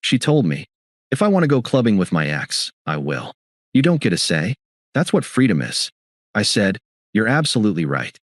She told me, "If I want to go clubbing with my ex, I will. You don't get a say. That's what freedom is." I said, "You're absolutely right."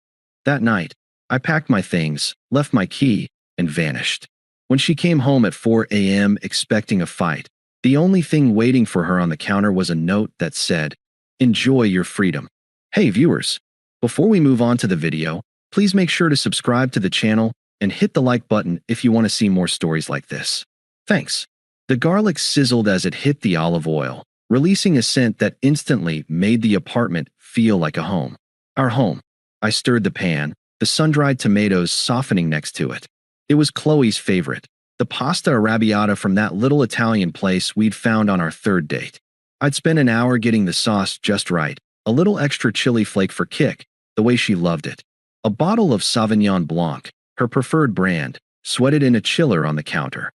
That night, I packed my things, left my key, and vanished. When she came home at 4 a.m. expecting a fight, the only thing waiting for her on the counter was a note that said, "Enjoy your freedom." Hey viewers, before we move on to the video, please make sure to subscribe to the channel and hit the like button if you want to see more stories like this. Thanks. The garlic sizzled as it hit the olive oil, releasing a scent that instantly made the apartment feel like a home. Our home. I stirred the pan, the sun-dried tomatoes softening next to it. It was Qley's favorite, the pasta arrabbiata from that little Italian place we'd found on our third date. I'd spent an hour getting the sauce just right, a little extra chili flake for kick, the way she loved it. A bottle of Sauvignon Blanc, her preferred brand, sweated in a chiller on the counter.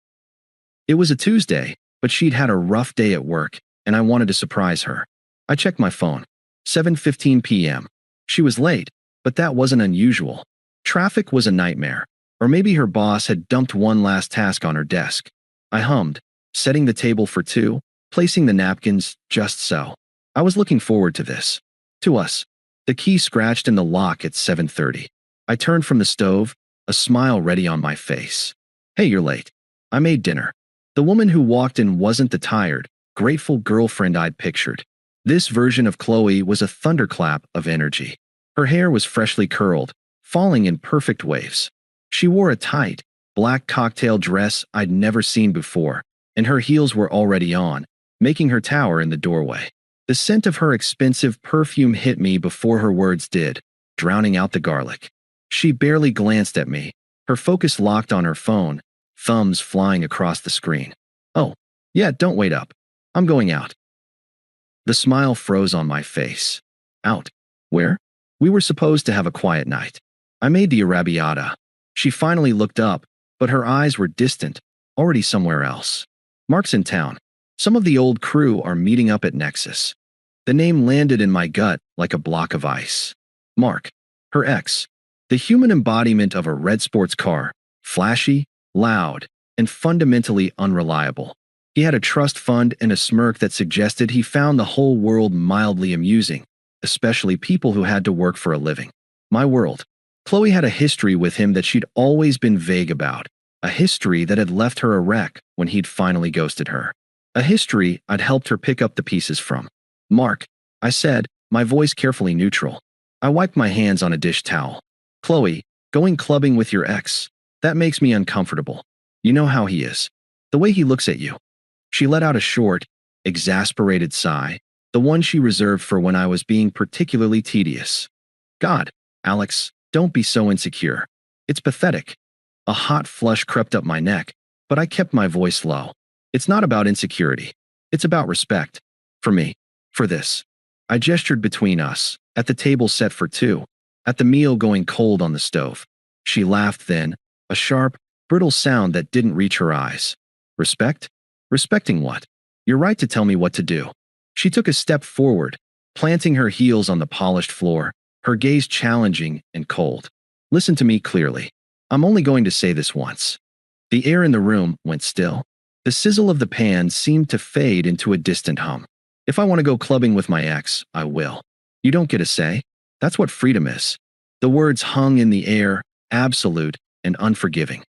It was a Tuesday, but she'd had a rough day at work, and I wanted to surprise her. I checked my phone. 7:15 p.m. She was late, but that wasn't unusual. Traffic was a nightmare, or maybe her boss had dumped one last task on her desk. I hummed, setting the table for two, placing the napkins just so. I was looking forward to this. To us. The key scratched in the lock at 7:30. I turned from the stove, a smile ready on my face. "Hey, you're late. I made dinner." The woman who walked in wasn't the tired, grateful girlfriend I'd pictured. This version of Qley was a thunderclap of energy. Her hair was freshly curled, falling in perfect waves. She wore a tight, black cocktail dress I'd never seen before, and her heels were already on, making her tower in the doorway. The scent of her expensive perfume hit me before her words did, drowning out the garlic. She barely glanced at me, her focus locked on her phone, thumbs flying across the screen. "Oh, yeah, don't wait up. I'm going out." The smile froze on my face. "Out? Where?" "We were supposed to have a quiet night. I made the arrabbiata." She finally looked up, but her eyes were distant, already somewhere else. "Mark's in town. Some of the old crew are meeting up at Nexus." The name landed in my gut like a block of ice. Mark, her ex, the human embodiment of a red sports car, flashy, loud, and fundamentally unreliable. He had a trust fund and a smirk that suggested he found the whole world mildly amusing, especially people who had to work for a living. My world. Qley had a history with him that she'd always been vague about, a history that had left her a wreck when he'd finally ghosted her. A history I'd helped her pick up the pieces from. "Mark," I said, my voice carefully neutral. I wiped my hands on a dish towel. "Qley, going clubbing with your ex, that makes me uncomfortable. You know how he is. The way he looks at you." She let out a short, exasperated sigh, the one she reserved for when I was being particularly tedious. "God, Alex, don't be so insecure. It's pathetic." A hot flush crept up my neck, but I kept my voice low. "It's not about insecurity. It's about respect. For me. For this." I gestured between us, at the table set for two, at the meal going cold on the stove. She laughed then, a sharp, brittle sound that didn't reach her eyes. "Respect? Respecting what? You're right to tell me what to do." She took a step forward, planting her heels on the polished floor, her gaze challenging and cold. "Listen to me clearly. I'm only going to say this once." The air in the room went still. The sizzle of the pan seemed to fade into a distant hum. "If I want to go clubbing with my ex, I will. You don't get a say. That's what freedom is." The words hung in the air, absolute and unforgiving.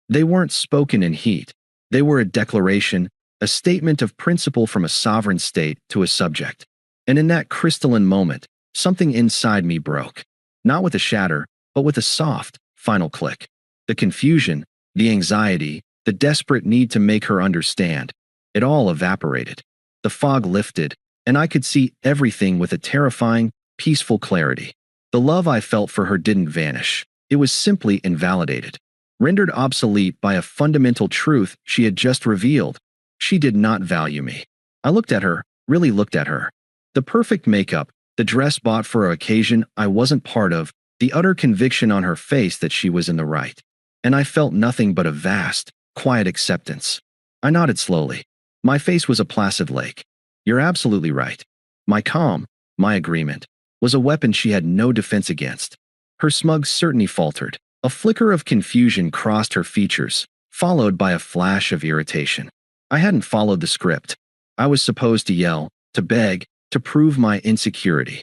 They weren't spoken in heat. They were a declaration, a statement of principle from a sovereign state to a subject. And in that crystalline moment, something inside me broke. Not with a shatter, but with a soft, final click. The confusion, the anxiety, the desperate need to make her understand. It all evaporated. The fog lifted, and I could see everything with a terrifying, peaceful clarity. The love I felt for her didn't vanish. It was simply invalidated, rendered obsolete by a fundamental truth she had just revealed. She did not value me. I looked at her, really looked at her. The perfect makeup, the dress bought for an occasion I wasn't part of, the utter conviction on her face that she was in the right. And I felt nothing but a vast, quiet acceptance. I nodded slowly. My face was a placid lake. "You're absolutely right." My calm, my agreement, was a weapon she had no defense against. Her smug certainty faltered. A flicker of confusion crossed her features, followed by a flash of irritation. I hadn't followed the script. I was supposed to yell, to beg, to prove my insecurity.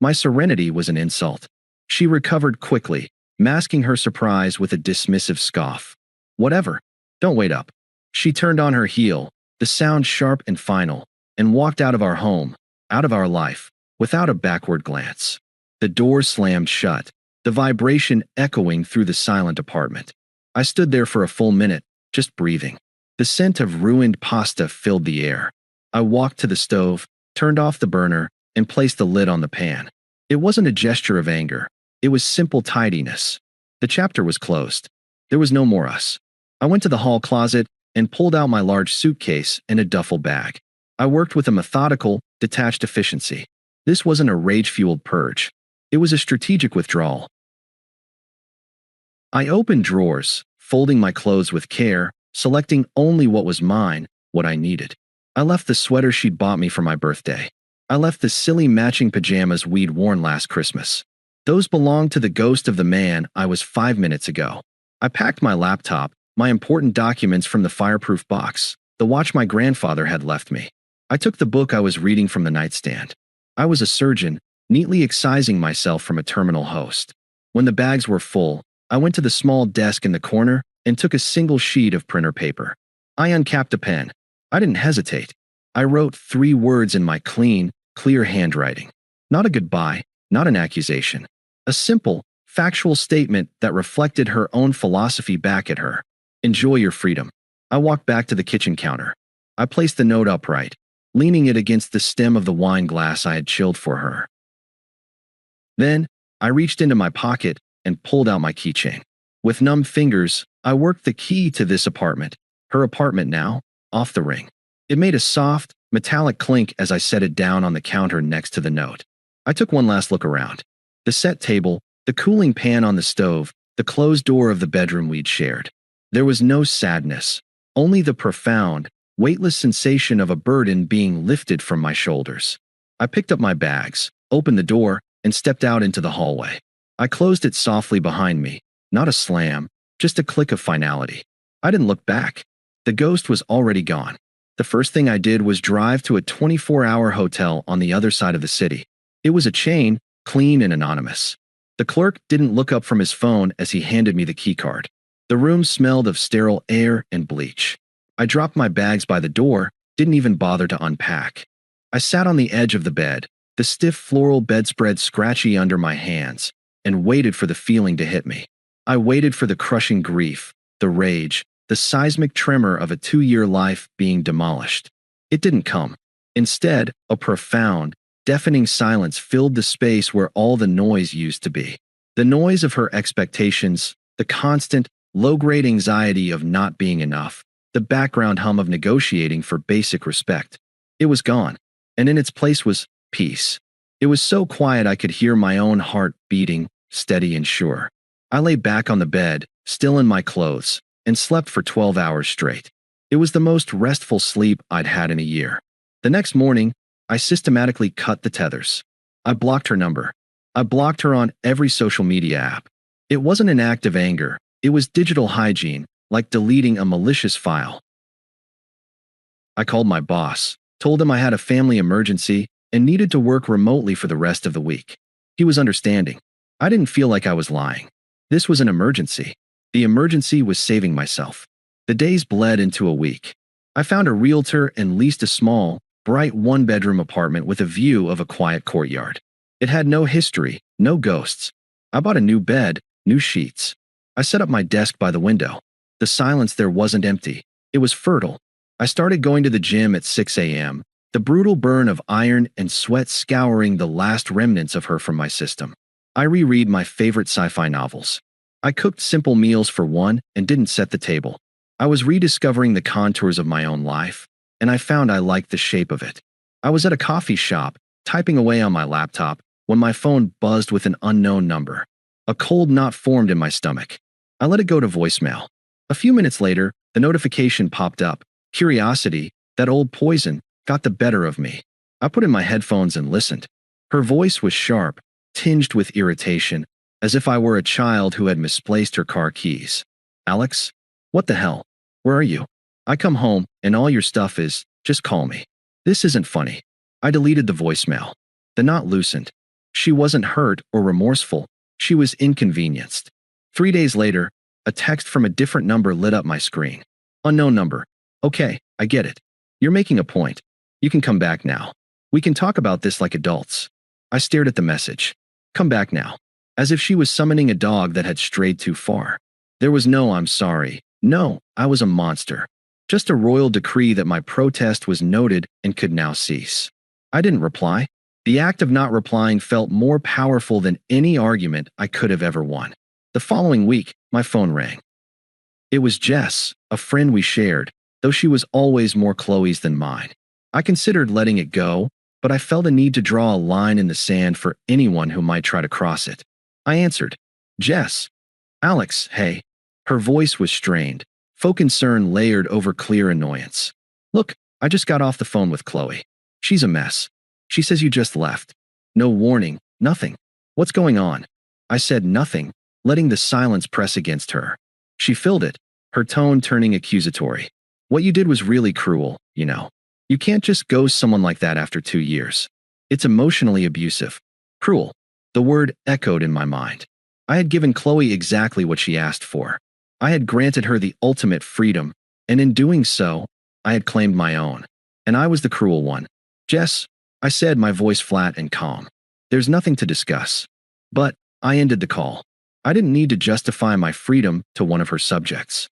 My serenity was an insult. She recovered quickly, masking her surprise with a dismissive scoff. Whatever. Don't wait up. She turned on her heel, the sound sharp and final, and walked out of our home, out of our life, without a backward glance. The door slammed shut, the vibration echoing through the silent apartment. I stood there for a full minute, just breathing. The scent of ruined pasta filled the air. I walked to the stove, turned off the burner, and placed the lid on the pan. It wasn't a gesture of anger. It was simple tidiness. The chapter was closed. There was no more us. I went to the hall closet and pulled out my large suitcase and a duffel bag. I worked with a methodical, detached efficiency. This wasn't a rage-fueled purge. It was a strategic withdrawal. I opened drawers, folding my clothes with care, selecting only what was mine, what I needed. I left the sweater she'd bought me for my birthday. I left the silly matching pajamas we'd worn last Christmas. Those belonged to the ghost of the man I was 5 minutes ago. I packed my laptop, my important documents from the fireproof box, the watch my grandfather had left me. I took the book I was reading from the nightstand. I was a surgeon, neatly excising myself from a terminal host. When the bags were full, I went to the small desk in the corner and took a single sheet of printer paper. I uncapped a pen. I didn't hesitate. I wrote 3 words in my clean, clear handwriting. Not a goodbye, not an accusation. A simple, factual statement that reflected her own philosophy back at her. Enjoy your freedom. I walked back to the kitchen counter. I placed the note upright, leaning it against the stem of the wine glass I had chilled for her. Then, I reached into my pocket and pulled out my keychain. With numb fingers, I worked the key to this apartment, her apartment now, off the ring. It made a soft, metallic clink as I set it down on the counter next to the note. I took one last look around. The set table, the cooling pan on the stove, the closed door of the bedroom we'd shared. There was no sadness, only the profound, weightless sensation of a burden being lifted from my shoulders. I picked up my bags, opened the door, and stepped out into the hallway. I closed it softly behind me, not a slam, just a click of finality. I didn't look back. The ghost was already gone. The first thing I did was drive to a 24-hour hotel on the other side of the city. It was a chain, clean and anonymous. The clerk didn't look up from his phone as he handed me the keycard. The room smelled of sterile air and bleach. I dropped my bags by the door, didn't even bother to unpack. I sat on the edge of the bed, the stiff floral bedspread scratchy under my hands, and waited for the feeling to hit me. I waited for the crushing grief, the rage, the seismic tremor of a 2-year life being demolished. It didn't come. Instead, a profound, deafening silence filled the space where all the noise used to be. The noise of her expectations, the constant, low-grade anxiety of not being enough, the background hum of negotiating for basic respect. It was gone, and in its place was peace. It was so quiet I could hear my own heart beating, steady and sure. I lay back on the bed, still in my clothes, and slept for 12 hours straight. It was the most restful sleep I'd had in a year. The next morning, I systematically cut the tethers. I blocked her number. I blocked her on every social media app. It wasn't an act of anger. It was digital hygiene, like deleting a malicious file. I called my boss, told him I had a family emergency and needed to work remotely for the rest of the week. He was understanding. I didn't feel like I was lying. This was an emergency. The emergency was saving myself. The days bled into a week. I found a realtor and leased a small, bright 1-bedroom apartment with a view of a quiet courtyard. It had no history, no ghosts. I bought a new bed, new sheets. I set up my desk by the window. The silence there wasn't empty. It was fertile. I started going to the gym at 6 a.m., the brutal burn of iron and sweat scouring the last remnants of her from my system. I reread my favorite sci-fi novels. I cooked simple meals for one and didn't set the table. I was rediscovering the contours of my own life, and I found I liked the shape of it. I was at a coffee shop, typing away on my laptop, when my phone buzzed with an unknown number. A cold knot formed in my stomach. I let it go to voicemail. A few minutes later, the notification popped up. Curiosity, that old poison, got the better of me. I put in my headphones and listened. Her voice was sharp, tinged with irritation, as if I were a child who had misplaced her car keys. Alex? What the hell? Where are you? I come home, and all your stuff is, just call me. This isn't funny. I deleted the voicemail. The knot loosened. She wasn't hurt or remorseful. She was inconvenienced. 3 days later, a text from a different number lit up my screen. Unknown number. Okay, I get it. You're making a point. You can come back now. We can talk about this like adults. I stared at the message. Come back now. As if she was summoning a dog that had strayed too far. There was no I'm sorry. No, I was a monster. Just a royal decree that my protest was noted and could now cease. I didn't reply. The act of not replying felt more powerful than any argument I could have ever won. The following week, my phone rang. It was Jess, a friend we shared, though she was always more Qley's than mine. I considered letting it go, but I felt a need to draw a line in the sand for anyone who might try to cross it. I answered, Jess. Alex, hey. Her voice was strained, faux concern layered over clear annoyance. Look, I just got off the phone with Qley. She's a mess. She says you just left. No warning, nothing. What's going on? I said nothing, letting the silence press against her. She filled it, her tone turning accusatory. What you did was really cruel, you know. You can't just ghost someone like that after 2 years. It's emotionally abusive. Cruel. The word echoed in my mind. I had given Qley exactly what she asked for. I had granted her the ultimate freedom, and in doing so, I had claimed my own. And I was the cruel one. Jess, I said, my voice flat and calm. There's nothing to discuss. But I ended the call. I didn't need to justify my freedom to one of her subjects.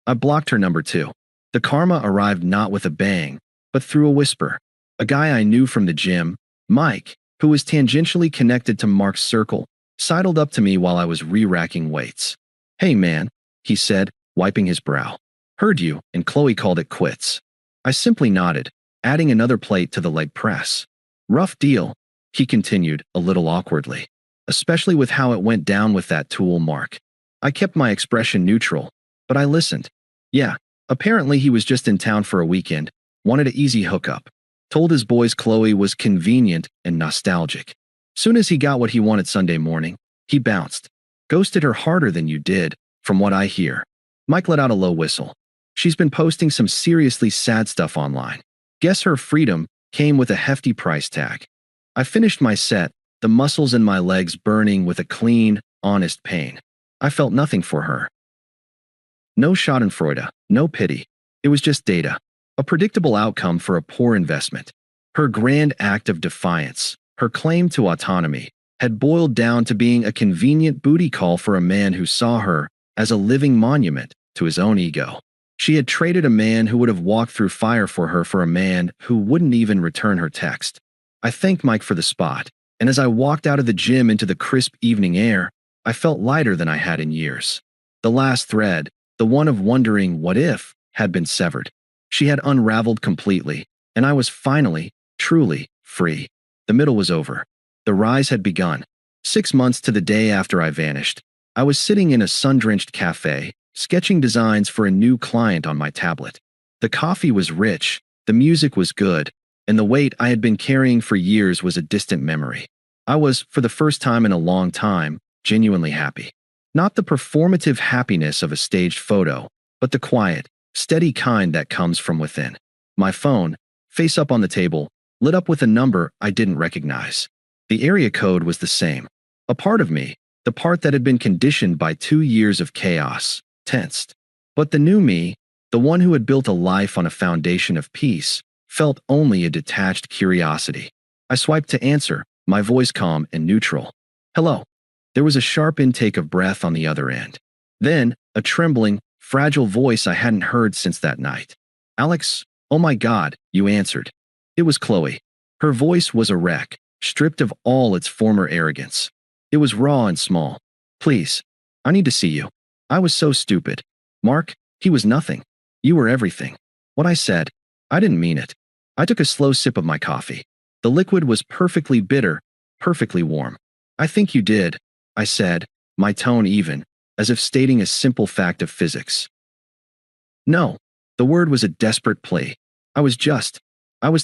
I blocked her number 2. The karma arrived not with a bang, but through a whisper. A guy I knew from the gym, Mike, who was tangentially connected to Mark's circle, sidled up to me while I was re-racking weights. Hey man, he said, wiping his brow. Heard you, and Qley called it quits. I simply nodded, adding another plate to the leg press. Rough deal, he continued, a little awkwardly. Especially with how it went down with that tool Mark. I kept my expression neutral, but I listened. Yeah, apparently he was just in town for a weekend, wanted an easy hookup. Told his boys Qley was convenient and nostalgic. Soon as he got what he wanted Sunday morning, he bounced. Ghosted her harder than you did, from what I hear. Mike let out a low whistle. She's been posting some seriously sad stuff online. Guess her freedom came with a hefty price tag. I finished my set, the muscles in my legs burning with a clean, honest pain. I felt nothing for her. No schadenfreude, no pity. It was just data. A predictable outcome for a poor investment. Her grand act of defiance, her claim to autonomy, had boiled down to being a convenient booty call for a man who saw her as a living monument to his own ego. She had traded a man who would have walked through fire for her for a man who wouldn't even return her text. I thanked Mike for the spot, and as I walked out of the gym into the crisp evening air, I felt lighter than I had in years. The last thread, the one of wondering what if, had been severed. She had unraveled completely, and I was finally, truly, free. The middle was over. The rise had begun. 6 months to the day after I vanished, I was sitting in a sun-drenched cafe, sketching designs for a new client on my tablet. The coffee was rich, the music was good, and the weight I had been carrying for years was a distant memory. I was, for the first time in a long time, genuinely happy. Not the performative happiness of a staged photo, but the quiet, steady kind that comes from within. My phone, face up on the table, lit up with a number I didn't recognize. The area code was the same. A part of me, the part that had been conditioned by 2 years of chaos, tensed. But the new me, the one who had built a life on a foundation of peace, felt only a detached curiosity. I swiped to answer, my voice calm and neutral. Hello. There was a sharp intake of breath on the other end. Then, a trembling, fragile voice I hadn't heard since that night. Alex, oh my God, you answered. It was Qley. Her voice was a wreck, stripped of all its former arrogance. It was raw and small. Please, I need to see you. I was so stupid. Mark, he was nothing. You were everything. What I said, I didn't mean it. I took a slow sip of my coffee. The liquid was perfectly bitter, perfectly warm. I think you did, I said, my tone even, as if stating a simple fact of physics. No, the word was a desperate plea. I was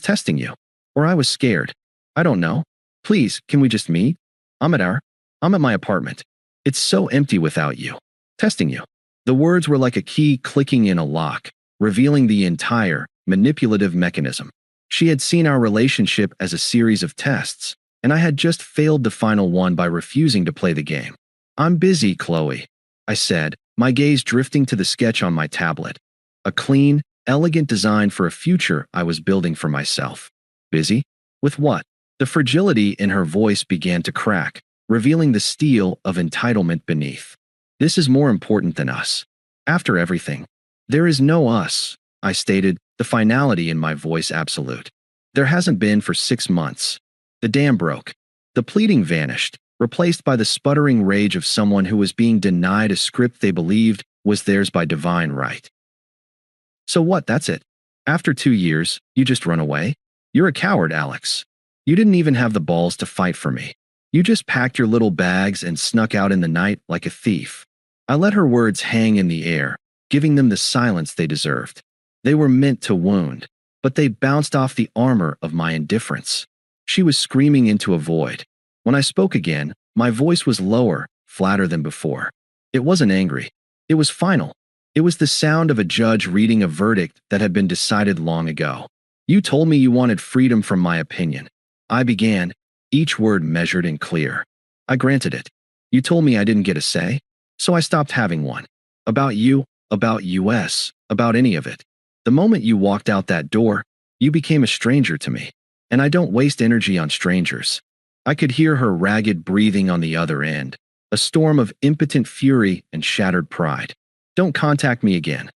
testing you. Or I was scared. I don't know. Please, can we just meet? I'm at my apartment. It's so empty without you. Testing you. The words were like a key clicking in a lock, revealing the entire, manipulative mechanism. She had seen our relationship as a series of tests, and I had just failed the final one by refusing to play the game. "I'm busy, Qley," I said, my gaze drifting to the sketch on my tablet. A clean, elegant design for a future I was building for myself. "Busy? With what?" The fragility in her voice began to crack, revealing the steel of entitlement beneath. "This is more important than us. After everything, there is no us," I stated, the finality in my voice absolute. "There hasn't been for 6 months. The dam broke. The pleading vanished, replaced by the sputtering rage of someone who was being denied a script they believed was theirs by divine right. So what, that's it? After 2 years, you just run away? You're a coward, Alex. You didn't even have the balls to fight for me. You just packed your little bags and snuck out in the night like a thief." I let her words hang in the air, giving them the silence they deserved. They were meant to wound, but they bounced off the armor of my indifference. She was screaming into a void. When I spoke again, my voice was lower, flatter than before. It wasn't angry. It was final. It was the sound of a judge reading a verdict that had been decided long ago. "You told me you wanted freedom from my opinion." I began, each word measured and clear. "I granted it. You told me I didn't get a say, so I stopped having one. About you, about US, about any of it. The moment you walked out that door, you became a stranger to me, and I don't waste energy on strangers." I could hear her ragged breathing on the other end, a storm of impotent fury and shattered pride. "Don't contact me again."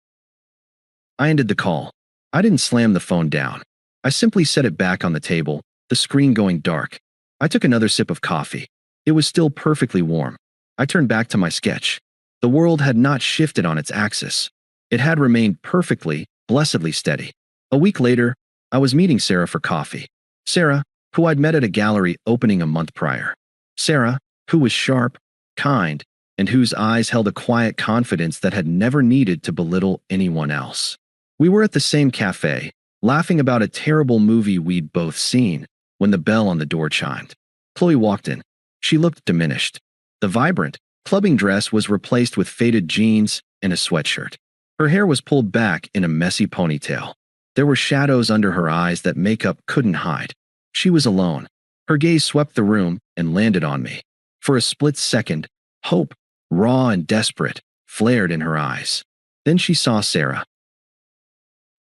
I ended the call. I didn't slam the phone down. I simply set it back on the table, the screen going dark. I took another sip of coffee. It was still perfectly warm. I turned back to my sketch. The world had not shifted on its axis. It had remained perfectly, blessedly steady. A week later, I was meeting Sarah for coffee. Sarah, who I'd met at a gallery opening a month prior. Sarah, who was sharp, kind, and whose eyes held a quiet confidence that had never needed to belittle anyone else. We were at the same cafe, laughing about a terrible movie we'd both seen, when the bell on the door chimed. Qley walked in. She looked diminished. The vibrant, clubbing dress was replaced with faded jeans and a sweatshirt. Her hair was pulled back in a messy ponytail. There were shadows under her eyes that makeup couldn't hide. She was alone. Her gaze swept the room and landed on me. For a split second, hope, raw and desperate, flared in her eyes. Then she saw Sarah.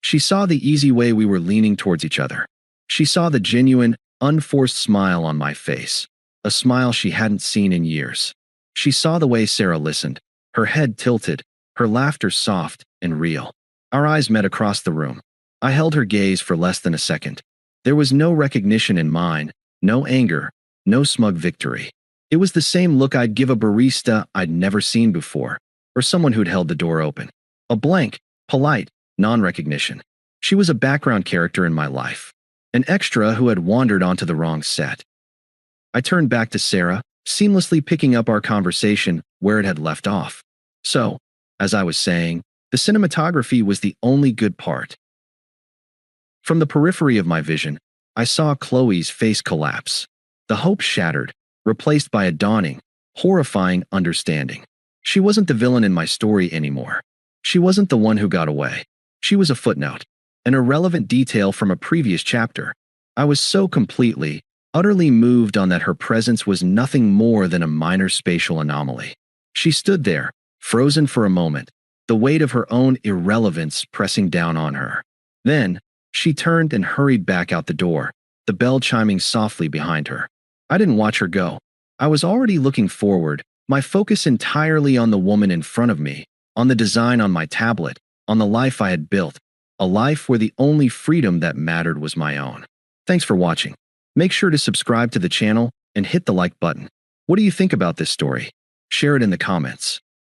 She saw the easy way we were leaning towards each other. She saw the genuine, unforced smile on my face, a smile she hadn't seen in years. She saw the way Sarah listened, her head tilted, her laughter soft and real. Our eyes met across the room. I held her gaze for less than a second. There was no recognition in mine, no anger, no smug victory. It was the same look I'd give a barista I'd never seen before, or someone who'd held the door open. A blank, polite, non-recognition. She was a background character in my life, an extra who had wandered onto the wrong set. I turned back to Sarah, seamlessly picking up our conversation where it had left off. So, as I was saying, the cinematography was the only good part. From the periphery of my vision, I saw Qley's face collapse. The hope shattered, replaced by a dawning, horrifying understanding. She wasn't the villain in my story anymore. She wasn't the one who got away. She was a footnote, an irrelevant detail from a previous chapter. I was so completely, utterly moved on that her presence was nothing more than a minor spatial anomaly. She stood there, frozen for a moment, the weight of her own irrelevance pressing down on her. Then, she turned and hurried back out the door, the bell chiming softly behind her. I didn't watch her go. I was already looking forward, my focus entirely on the woman in front of me, on the design on my tablet, on the life I had built, a life where the only freedom that mattered was my own. Thanks for watching. Make sure to subscribe to the channel and hit the like button. What do you think about this story? Share it in the comments.